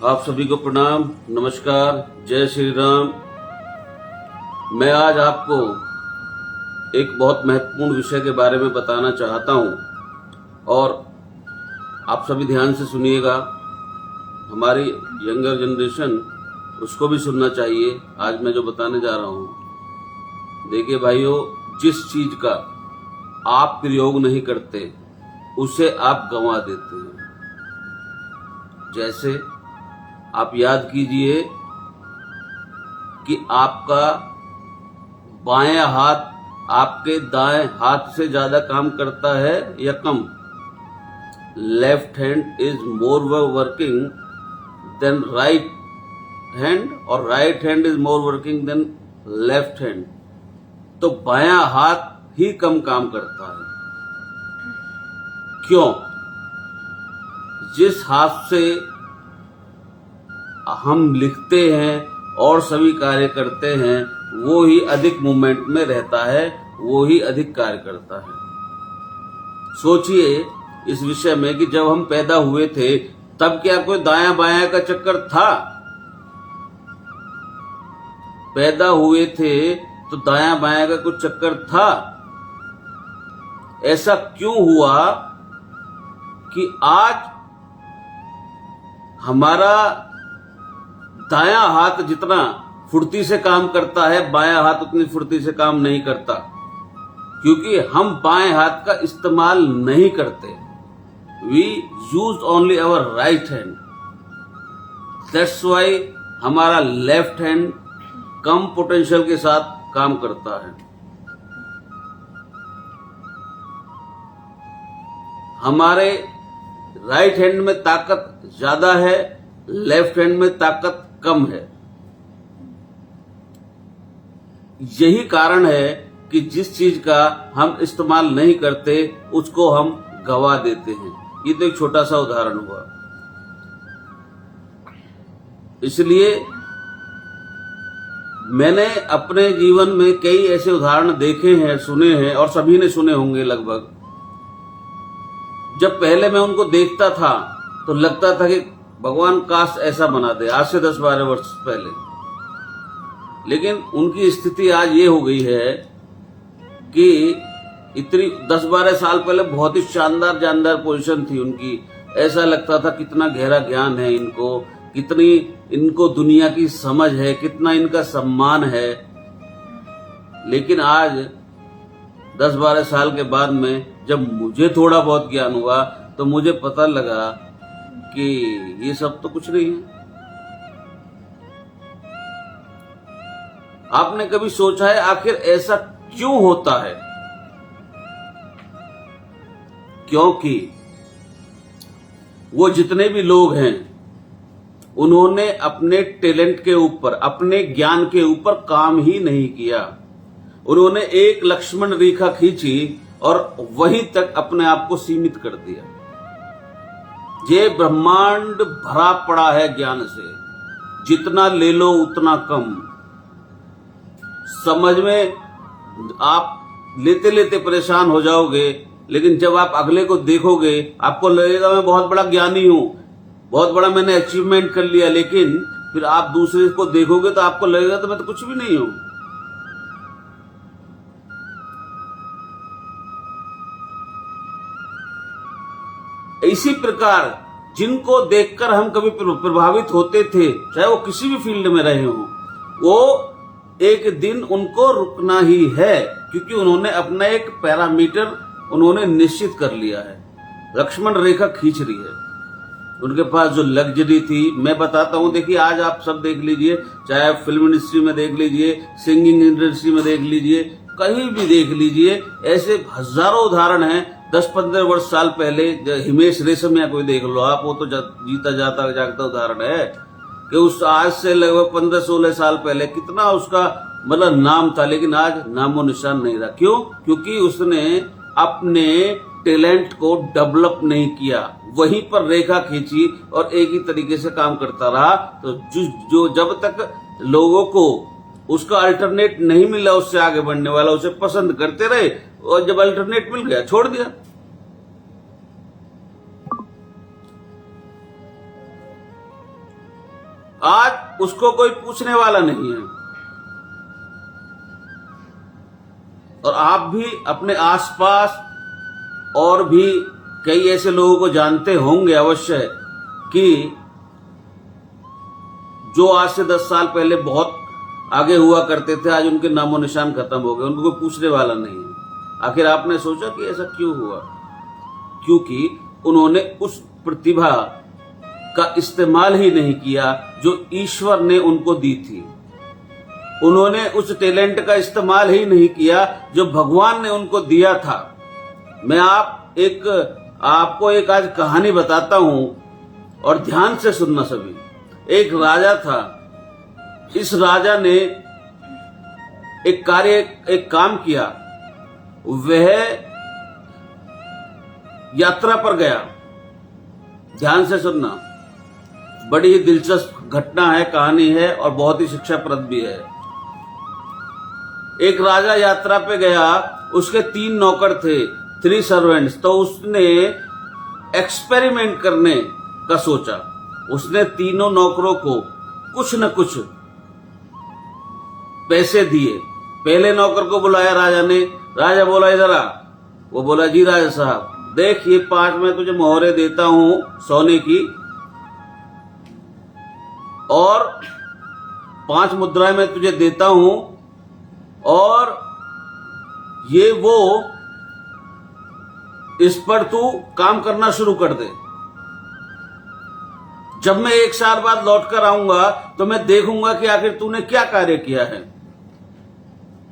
आप सभी को प्रणाम, नमस्कार, जय श्री राम। मैं आज आपको एक बहुत महत्वपूर्ण विषय के बारे में बताना चाहता हूं और आप सभी ध्यान से सुनिएगा। हमारी यंगर जनरेशन उसको भी सुनना चाहिए आज मैं जो बताने जा रहा हूं। देखिए भाइयों, जिस चीज का आप प्रयोग नहीं करते उसे आप गंवा देते हैं। जैसे आप याद कीजिए कि आपका बायां हाथ आपके दाएं हाथ से ज्यादा काम करता है या कम। Left hand is more working than right hand और right hand is more working than left hand. तो बायां हाथ ही कम काम करता है। क्यों? जिस हाथ से हम लिखते हैं और सभी कार्य करते हैं वो ही अधिक मूवमेंट में रहता है, वो ही अधिक कार्य करता है। सोचिए इस विषय में कि जब हम पैदा हुए थे तब क्या कोई दायां बायां का चक्कर था? पैदा हुए थे तो दायां बायां का कुछ चक्कर था? ऐसा क्यों हुआ कि आज हमारा दायां हाथ जितना फुर्ती से काम करता है बायां हाथ उतनी फुर्ती से काम नहीं करता? क्योंकि हम बाएं हाथ का इस्तेमाल नहीं करते। We use only our right hand. That's why हमारा लेफ्ट हैंड कम पोटेंशियल के साथ काम करता है। हमारे राइट हैंड में ताकत ज्यादा है, लेफ्ट हैंड में ताकत कम है। यही कारण है कि जिस चीज का हम इस्तेमाल नहीं करते उसको हम गवा देते हैं। ये तो एक छोटा सा उदाहरण हुआ। इसलिए मैंने अपने जीवन में कई ऐसे उदाहरण देखे हैं, सुने हैं और सभी ने सुने होंगे लगभग। जब पहले मैं उनको देखता था तो लगता था कि भगवान काश ऐसा बना दे, आज से 10-12 वर्ष पहले। लेकिन उनकी स्थिति आज ये हो गई है कि इतनी 10-12 साल पहले बहुत ही शानदार पोजीशन थी उनकी। ऐसा लगता था कितना गहरा ज्ञान है इनको, कितनी इनको दुनिया की समझ है, कितना इनका सम्मान है। लेकिन आज 10-12 साल के बाद में जब मुझे थोड़ा बहुत ज्ञान हुआ तो मुझे पता लगा कि ये सब तो कुछ नहीं है। आपने कभी सोचा है आखिर ऐसा क्यों होता है? क्योंकि वो जितने भी लोग हैं उन्होंने अपने टैलेंट के ऊपर, अपने ज्ञान के ऊपर काम ही नहीं किया। उन्होंने एक लक्ष्मण रेखा खींची और वहीं तक अपने आप को सीमित कर दिया। ये ब्रह्मांड भरा पड़ा है ज्ञान से, जितना ले लो उतना कम। समझ में आप लेते लेते परेशान हो जाओगे, लेकिन जब आप अगले को देखोगे आपको लगेगा मैं बहुत बड़ा ज्ञानी हूं, बहुत बड़ा मैंने अचीवमेंट कर लिया। लेकिन फिर आप दूसरे को देखोगे तो आपको लगेगा तो मैं तो कुछ भी नहीं हूं। इसी प्रकार जिनको देखकर हम कभी प्रभावित होते थे, चाहे वो किसी भी फील्ड में रहे हों, वो एक दिन उनको रुकना ही है, क्योंकि उन्होंने अपना एक पैरामीटर उन्होंने निश्चित कर लिया है। लक्ष्मण रेखा खींच रही है। उनके पास जो लग्जरी थी, मैं बताता हूं, देखिए आज आप सब देख लीजिए, चाहे फिल्म इंडस्ट्री में देख लीजिए, सिंगिंग इंडस्ट्री में देख लीजिए, कहीं भी देख लीजिए, ऐसे हजारों उदाहरण हैं। 10-15 वर्ष साल पहले हिमेश रेशमिया कोई देख लो आप, वो तो जीता जाता जागता उदाहरण है कि उस आज से लगभग 15-16 साल पहले कितना उसका मतलब नाम था, लेकिन आज नामो निशान नहीं रहा। क्यों? क्योंकि उसने अपने टैलेंट को डेवलप नहीं किया, वहीं पर रेखा खींची और एक ही तरीके से काम करता रहा। तो जो जब तक लोगों को उसका अल्टरनेट नहीं मिला, उससे आगे बढ़ने वाला, उसे पसंद करते रहे, और जब अल्टरनेट मिल गया छोड़ दिया। आज उसको कोई पूछने वाला नहीं है। और आप भी अपने आसपास और भी कई ऐसे लोगों को जानते होंगे अवश्य कि जो आज से 10 साल पहले बहुत आगे हुआ करते थे, आज उनके नामो निशान खत्म हो गए, उनको कोई पूछने वाला नहीं है। आखिर आपने सोचा कि ऐसा क्यों हुआ? क्योंकि उन्होंने उस प्रतिभा का इस्तेमाल ही नहीं किया जो ईश्वर ने उनको दी थी। उन्होंने उस टैलेंट का इस्तेमाल ही नहीं किया जो भगवान ने उनको दिया था। मैं आपको एक आज कहानी बताता हूं और ध्यान से सुनना सभी। एक राजा था। इस राजा ने एक काम किया। वह यात्रा पर गया। ध्यान से सुनना, बड़ी ही दिलचस्प घटना है, कहानी है और बहुत ही शिक्षाप्रद भी है। एक राजा यात्रा पे गया, उसके 3 नौकर थे, 3 सर्वेंट्स। तो उसने एक्सपेरिमेंट करने का सोचा। उसने तीनों नौकरों को कुछ न कुछ पैसे दिए। पहले नौकर को बुलाया राजा ने। राजा बोला इधर आ। वो बोला जी राजा साहब, देख ये 5 मैं तुझे मोहरे देता हूं सोने की और 5 मुद्राएं मैं तुझे देता हूं और ये वो, इस पर तू काम करना शुरू कर दे। जब मैं 1 साल बाद लौट कर आऊंगा तो मैं देखूंगा कि आखिर तूने क्या कार्य किया है।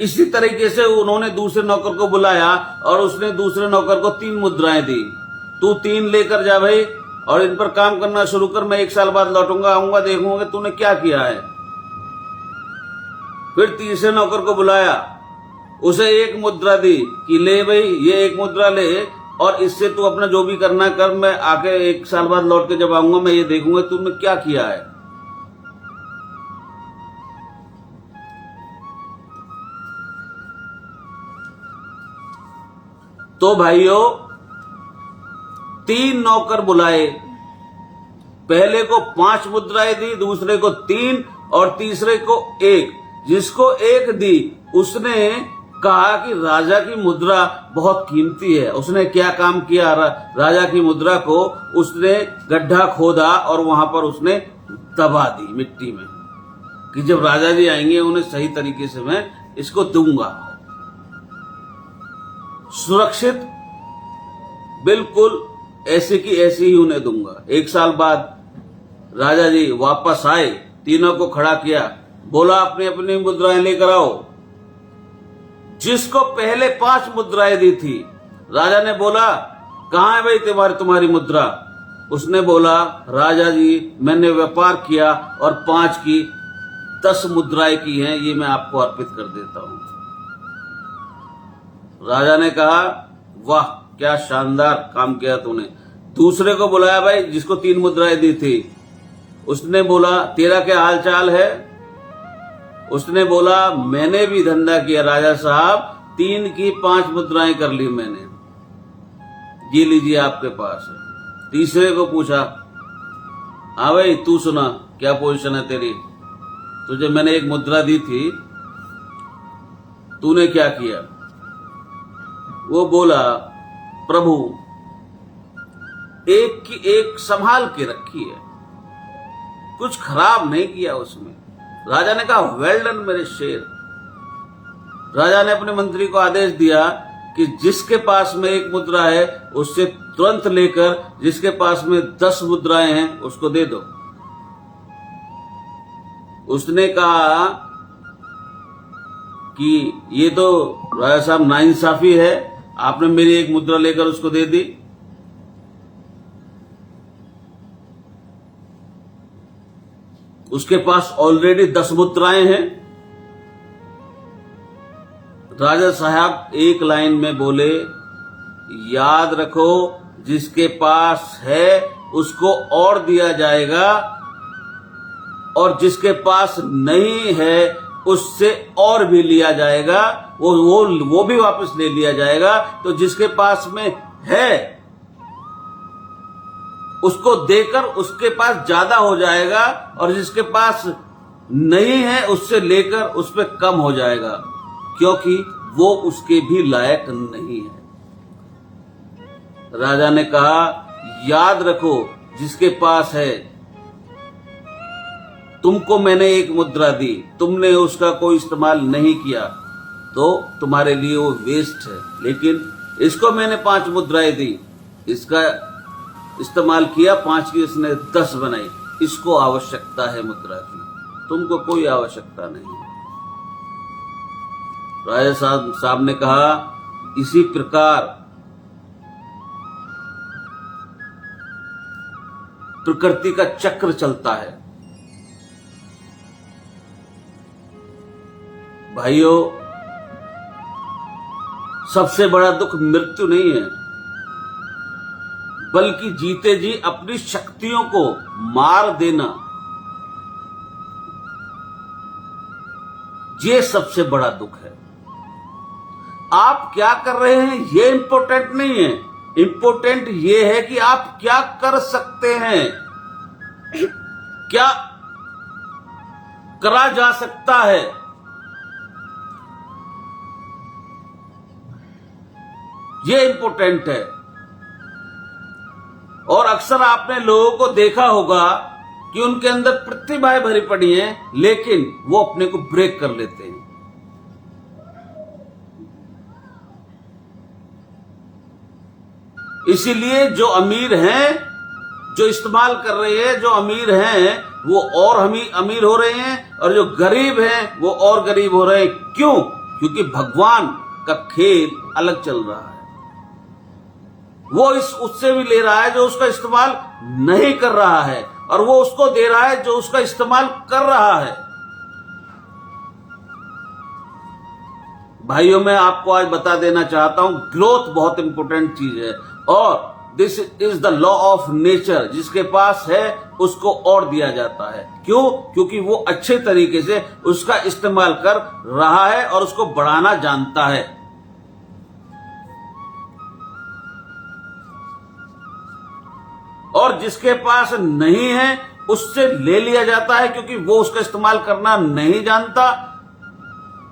इसी तरीके से उन्होंने दूसरे नौकर को बुलाया और उसने दूसरे नौकर को 3 मुद्राएं दी। तू 3 लेकर जा भाई और इन पर काम करना शुरू कर। मैं 1 साल बाद लौटूंगा, आऊंगा, देखूंगा कि तूने क्या किया है। फिर तीसरे नौकर को बुलाया, उसे 1 मुद्रा दी कि ले भाई ये 1 मुद्रा ले और इससे तू अपना जो भी करना कर। मैं आके 1 साल बाद लौट के जब आऊंगा मैं ये देखूंगा तूने क्या किया है। तो भाइयों 3 नौकर बुलाए। पहले को 5 मुद्राएं दी, दूसरे को 3 और तीसरे को 1। जिसको 1 दी उसने कहा कि राजा की मुद्रा बहुत कीमती है। उसने क्या काम किया? राजा की मुद्रा को उसने गड्ढा खोदा और वहां पर उसने दबा दी मिट्टी में कि जब राजा जी आएंगे उन्हें सही तरीके से मैं इसको दूंगा, सुरक्षित, बिल्कुल ऐसे की ऐसे ही उन्हें दूंगा। 1 साल बाद राजा जी वापस आए, तीनों को खड़ा किया, बोला अपनी अपनी मुद्राएं लेकर आओ। जिसको पहले 5 मुद्राएं दी थी, राजा ने बोला कहां है भाई तुम्हारी मुद्रा? उसने बोला राजा जी मैंने व्यापार किया और 5 की 10 मुद्राएं की हैं, ये मैं आपको अर्पित कर देता हूं। राजा ने कहा वाह क्या शानदार काम किया तूने। दूसरे को बुलाया भाई जिसको 3 मुद्राएं दी थी। उसने बोला तेरा क्या हाल चाल है? उसने बोला मैंने भी धंधा किया राजा साहब, 3 की 5 मुद्राएं कर ली मैंने, ये लीजिए आपके पास है। तीसरे को पूछा हाँ भाई तू सुना क्या पोजीशन है तेरी? तुझे मैंने 1 मुद्रा दी थी, तूने क्या किया? वो बोला प्रभु एक की एक संभाल के रखी है, कुछ खराब नहीं किया उसमें। राजा ने कहा वेल डन मेरे शेर। राजा ने अपने मंत्री को आदेश दिया कि जिसके पास में 1 मुद्रा है उससे तुरंत लेकर जिसके पास में 10 मुद्राएं हैं उसको दे दो। उसने कहा कि ये तो राजा साहब नाइंसाफी है, आपने मेरी 1 मुद्रा लेकर उसको दे दी। उसके पास ऑलरेडी 10 मुद्राएं हैं। राजा साहब एक लाइन में बोले याद रखो जिसके पास है उसको और दिया जाएगा और जिसके पास नहीं है उससे और भी लिया जाएगा, वो भी वापस ले लिया जाएगा। तो जिसके पास में है उसको देकर उसके पास ज्यादा हो जाएगा और जिसके पास नहीं है उससे लेकर उस पर कम हो जाएगा, क्योंकि वो उसके भी लायक नहीं है। राजा ने कहा, याद रखो जिसके पास है, तुमको मैंने एक मुद्रा दी, तुमने उसका कोई इस्तेमाल नहीं किया तो तुम्हारे लिए वो वेस्ट है, लेकिन इसको मैंने 5 मुद्राएं दी, इसका इस्तेमाल किया, 5 की इसने 10 बनाई, इसको आवश्यकता है मुद्रा की, तुमको कोई आवश्यकता नहीं। राजा साहब ने कहा, इसी प्रकार प्रकृति का चक्र चलता है। भाइयों, सबसे बड़ा दुख मृत्यु नहीं है, बल्कि जीते जी अपनी शक्तियों को मार देना, ये सबसे बड़ा दुख है। आप क्या कर रहे हैं ये इंपॉर्टेंट नहीं है, इंपॉर्टेंट ये है कि आप क्या कर सकते हैं, क्या करा जा सकता है। ये इंपॉर्टेंट है। और अक्सर आपने लोगों को देखा होगा कि उनके अंदर प्रतिभाएं भरी पड़ी हैं, लेकिन वो अपने को ब्रेक कर लेते हैं। इसीलिए जो अमीर हैं, जो इस्तेमाल कर रहे हैं, जो अमीर हैं वो और अमीर हो रहे हैं, और जो गरीब हैं वो और गरीब हो रहे हैं। क्यों? क्योंकि भगवान का खेल अलग चल रहा है। वो उससे भी ले रहा है जो उसका इस्तेमाल नहीं कर रहा है, और वो उसको दे रहा है जो उसका इस्तेमाल कर रहा है। भाइयों, मैं आपको आज बता देना चाहता हूं, ग्रोथ बहुत इंपॉर्टेंट चीज है, और this is the law of nature. जिसके पास है उसको और दिया जाता है। क्यों? क्योंकि वो अच्छे तरीके से उसका इस्तेमाल कर रहा है और उसको बढ़ाना जानता है। और जिसके पास नहीं है उससे ले लिया जाता है, क्योंकि वो उसका इस्तेमाल करना नहीं जानता।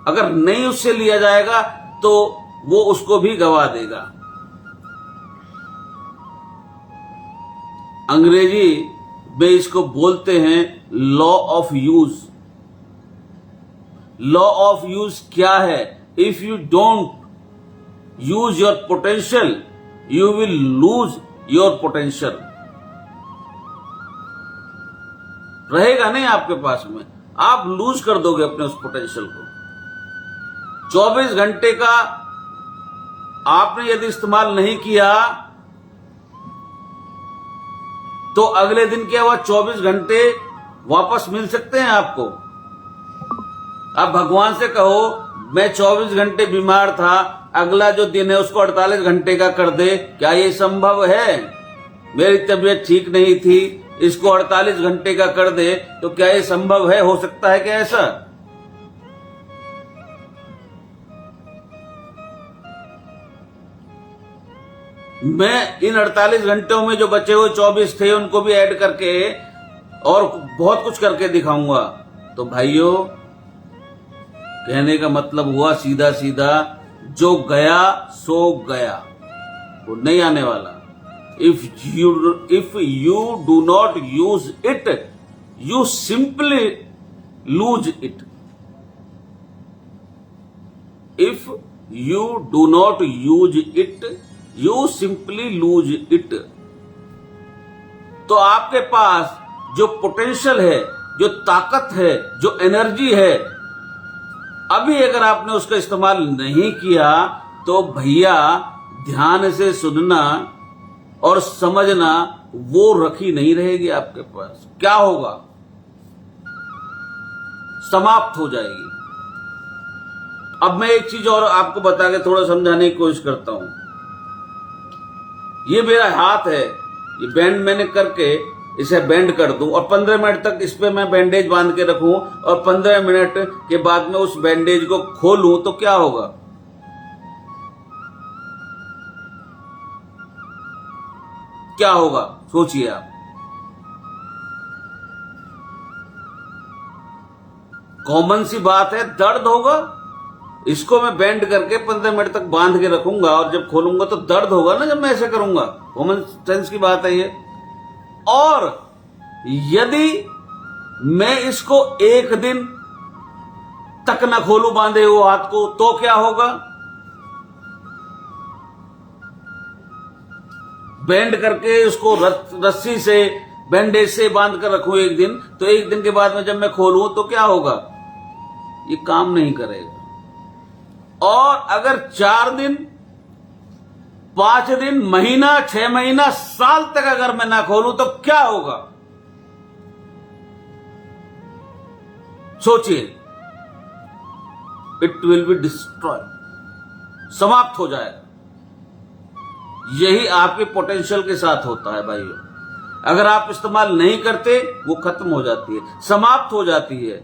अगर नहीं उससे लिया जाएगा तो वो उसको भी गवा देगा। अंग्रेजी में इसको बोलते हैं law of use. Law of use क्या है? If you don't use your potential, you will lose your potential. रहेगा नहीं आपके पास में, आप लूज कर दोगे अपने उस पोटेंशियल को। 24 घंटे का आपने यदि इस्तेमाल नहीं किया तो अगले दिन क्या हुआ? 24 घंटे वापस मिल सकते हैं आपको। आप भगवान से कहो, मैं 24 घंटे बीमार था, अगला जो दिन है उसको 48 घंटे का कर दे, क्या ये संभव है? मेरी तबीयत ठीक नहीं थी, इसको 48 घंटे का कर दे, तो क्या ये संभव है? हो सकता है क्या ऐसा? मैं इन 48 घंटों में जो बचे हुए 24 थे उनको भी ऐड करके और बहुत कुछ करके दिखाऊंगा। तो भाइयों, कहने का मतलब हुआ सीधा सीधा, जो गया सो गया, वो नहीं आने वाला। If you do not use it, you simply lose it. If you do not use it, you simply lose it. तो आपके पास जो पोटेंशियल है, जो ताकत है, जो एनर्जी है, अभी अगर आपने उसका इस्तेमाल नहीं किया तो भैया ध्यान से सुनना और समझना, वो रखी नहीं रहेगी आपके पास। क्या होगा? समाप्त हो जाएगी। अब मैं एक चीज और आपको बता के थोड़ा समझाने की कोशिश करता हूं। ये मेरा हाथ है, ये बैंड मैंने करके इसे बैंड कर दूं और 15 मिनट तक इस पे मैं बैंडेज बांध के रखूं और 15 मिनट के बाद में उस बैंडेज को खोलूं, तो क्या होगा? क्या होगा? सोचिए आप। कॉमन सी बात है, दर्द होगा, इसको मैं बेंड करके 15 मिनट तक बांध के रखूंगा और जब खोलूंगा तो दर्द होगा ना जब मैं ऐसे करूंगा। कॉमन सेंस की बात है ये। और यदि मैं इसको एक दिन तक ना खोलूं बांधे हुए हाथ को तो क्या होगा? बेंड करके उसको रस्सी से बैंडेज से बांध कर रखूं एक दिन, तो एक दिन के बाद में जब मैं खोलूं तो क्या होगा? ये काम नहीं करेगा। और अगर 4 दिन, 5 दिन, महीना, 6 महीना, साल तक अगर मैं ना खोलूं तो क्या होगा? सोचिए। इट विल बी डिस्ट्रॉय, समाप्त हो जाएगा। यही आपके पोटेंशियल के साथ होता है भाइयों। अगर आप इस्तेमाल नहीं करते, वो खत्म हो जाती है, समाप्त हो जाती है,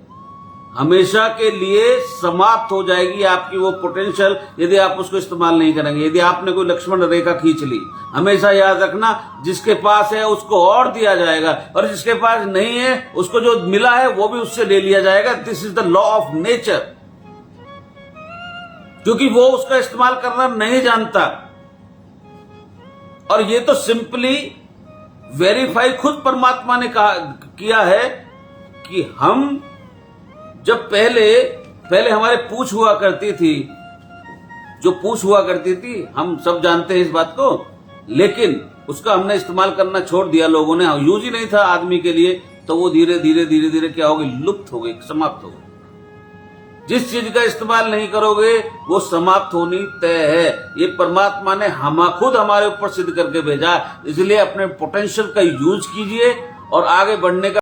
हमेशा के लिए समाप्त हो जाएगी आपकी वो पोटेंशियल, यदि आप उसको इस्तेमाल नहीं करेंगे। यदि आपने कोई लक्ष्मण रेखा खींच ली, हमेशा याद रखना, जिसके पास है उसको और दिया जाएगा, और जिसके पास नहीं है उसको जो मिला है वो भी उससे ले लिया जाएगा। This is the law of nature, क्योंकि वो उसका इस्तेमाल करना नहीं जानता। और ये तो सिंपली वेरीफाई खुद परमात्मा ने किया है कि हम जब पहले हमारे पूंछ हुआ करती थी, जो पूंछ हुआ करती थी, हम सब जानते हैं इस बात को, लेकिन उसका हमने इस्तेमाल करना छोड़ दिया लोगों ने, यूज ही नहीं था आदमी के लिए, तो वो धीरे धीरे क्या हो गई? लुप्त हो गई, समाप्त हो गई। जिस चीज का इस्तेमाल नहीं करोगे वो समाप्त होनी तय है। ये परमात्मा ने खुद हमारे ऊपर सिद्ध करके भेजा। इसलिए अपने पोटेंशियल का यूज कीजिए और आगे बढ़ने का